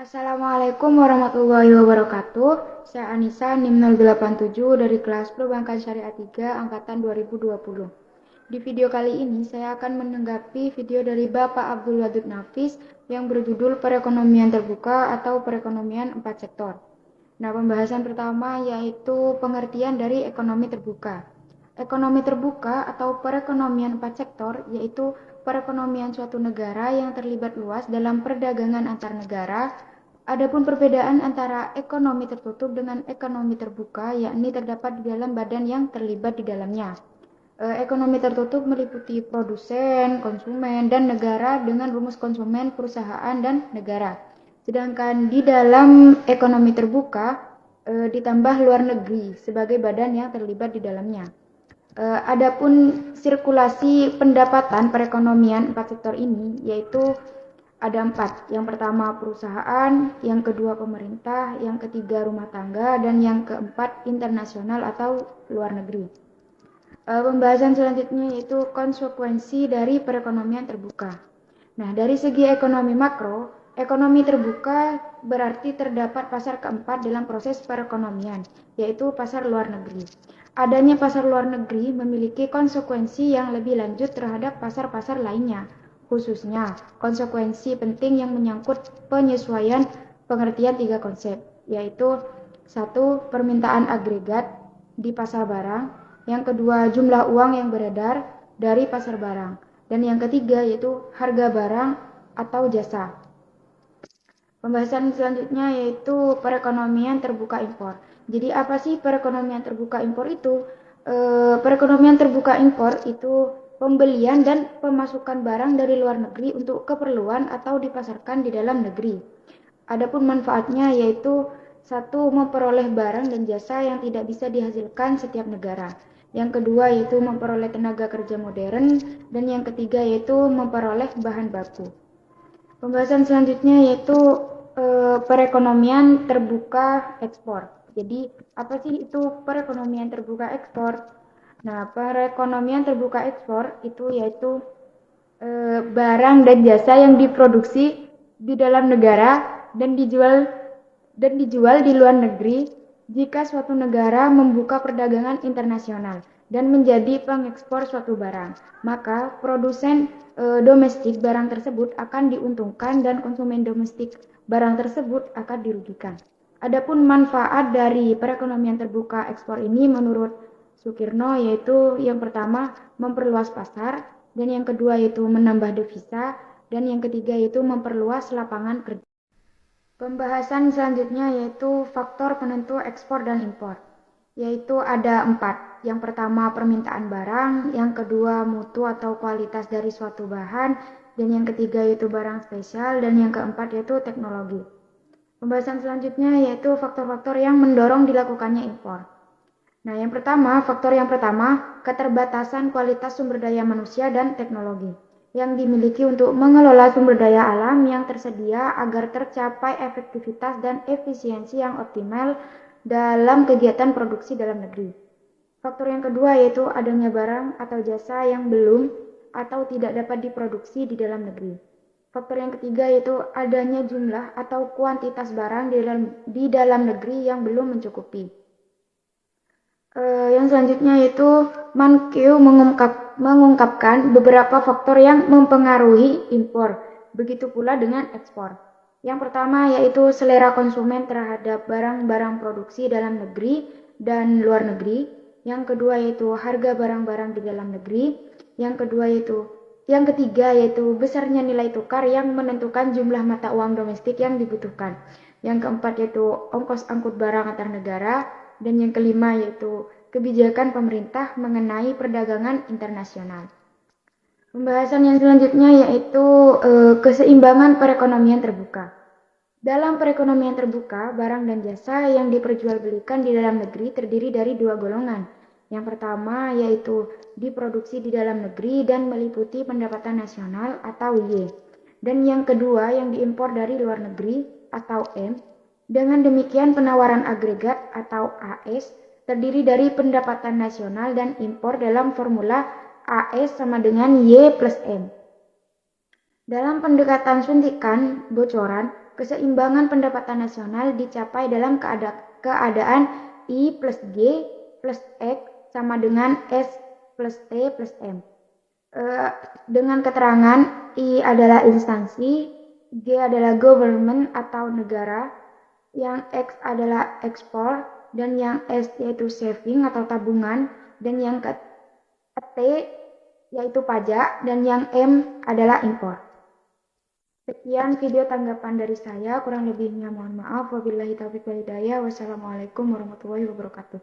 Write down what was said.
Assalamualaikum warahmatullahi wabarakatuh. Saya Anissa, NIM 087 dari kelas Perbankan Syariah 3 Angkatan 2020. Di video kali ini saya akan menanggapi video dari Bapak Abdul Wadud Nafis yang berjudul Perekonomian Terbuka atau Perekonomian 4 Sektor. Nah, pembahasan pertama yaitu pengertian dari ekonomi terbuka. Ekonomi terbuka atau perekonomian 4 sektor yaitu perekonomian suatu negara yang terlibat luas dalam perdagangan antar negara. Adapun perbedaan antara ekonomi tertutup dengan ekonomi terbuka yakni terdapat di dalam badan yang terlibat di dalamnya. Ekonomi tertutup meliputi produsen, konsumen, dan negara dengan rumus konsumen, perusahaan, dan negara. Sedangkan di dalam ekonomi terbuka ditambah luar negeri sebagai badan yang terlibat di dalamnya. Adapun sirkulasi pendapatan perekonomian 4 sektor ini yaitu ada 4. Yang pertama perusahaan, yang kedua pemerintah, yang ketiga rumah tangga, dan yang keempat internasional atau luar negeri. Pembahasan selanjutnya yaitu konsekuensi dari perekonomian terbuka. Nah, dari segi ekonomi makro, ekonomi terbuka berarti terdapat pasar keempat dalam proses perekonomian, yaitu pasar luar negeri. Adanya pasar luar negeri memiliki konsekuensi yang lebih lanjut terhadap pasar-pasar lainnya, khususnya konsekuensi penting yang menyangkut penyesuaian pengertian 3 konsep, yaitu 1. Permintaan agregat di pasar barang, yang kedua jumlah uang yang beredar dari pasar barang, dan yang ketiga yaitu harga barang atau jasa. Pembahasan selanjutnya yaitu perekonomian terbuka impor. Jadi apa sih perekonomian terbuka impor itu? Perekonomian terbuka impor itu pembelian dan pemasukan barang dari luar negeri untuk keperluan atau dipasarkan di dalam negeri. Adapun manfaatnya yaitu 1. Memperoleh barang dan jasa yang tidak bisa dihasilkan setiap negara. Yang kedua yaitu memperoleh tenaga kerja modern, dan yang ketiga yaitu memperoleh bahan baku. Pembahasan selanjutnya yaitu perekonomian terbuka ekspor. Jadi apa sih itu perekonomian terbuka ekspor? Nah, perekonomian terbuka ekspor itu yaitu barang dan jasa yang diproduksi di dalam negara dan dijual di luar negeri jika suatu negara membuka perdagangan internasional dan menjadi pengekspor suatu barang, maka produsen domestik barang tersebut akan diuntungkan dan konsumen domestik barang tersebut akan dirugikan. Adapun manfaat dari perekonomian terbuka ekspor ini menurut Sukirno yaitu yang pertama memperluas pasar, dan yang kedua yaitu menambah devisa, dan yang ketiga yaitu memperluas lapangan kerja. Pembahasan selanjutnya yaitu faktor penentu ekspor dan impor, yaitu ada 4. Yang pertama permintaan barang, yang kedua mutu atau kualitas dari suatu bahan, dan yang ketiga yaitu barang spesial, dan yang keempat yaitu teknologi. Pembahasan selanjutnya yaitu faktor-faktor yang mendorong dilakukannya impor. Nah, faktor yang pertama, keterbatasan kualitas sumber daya manusia dan teknologi yang dimiliki untuk mengelola sumber daya alam yang tersedia agar tercapai efektivitas dan efisiensi yang optimal dalam kegiatan produksi dalam negeri. Faktor yang kedua yaitu adanya barang atau jasa yang belum atau tidak dapat diproduksi di dalam negeri. Faktor yang ketiga yaitu adanya jumlah atau kuantitas barang di dalam negeri yang belum mencukupi. Yang selanjutnya yaitu Mankiw mengungkapkan beberapa faktor yang mempengaruhi impor, begitu pula dengan ekspor. Yang pertama yaitu selera konsumen terhadap barang-barang produksi dalam negeri dan luar negeri. Yang kedua yaitu harga barang-barang di dalam negeri. Yang ketiga yaitu besarnya nilai tukar yang menentukan jumlah mata uang domestik yang dibutuhkan. Yang keempat yaitu ongkos angkut barang antar negara. Dan yang kelima yaitu kebijakan pemerintah mengenai perdagangan internasional. Pembahasan yang selanjutnya yaitu keseimbangan perekonomian terbuka. Dalam perekonomian terbuka, barang dan jasa yang diperjualbelikan di dalam negeri terdiri dari 2 golongan. Yang pertama yaitu diproduksi di dalam negeri dan meliputi pendapatan nasional atau Y. Dan yang kedua yang diimpor dari luar negeri atau M. Dengan demikian penawaran agregat atau AS terdiri dari pendapatan nasional dan impor dalam formula AS sama dengan Y plus M. Dalam pendekatan suntikan bocoran, keseimbangan pendapatan nasional dicapai dalam keadaan I plus G plus X sama dengan S plus T plus M. Dengan keterangan I adalah instansi, G adalah government atau negara, yang X adalah ekspor, dan yang S yaitu saving atau tabungan, dan yang T yaitu pajak, dan yang M adalah impor. Sekian video tanggapan dari saya, kurang lebihnya mohon maaf. Wabillahi taufiq wal hidayah. Wassalamualaikum warahmatullahi wabarakatuh.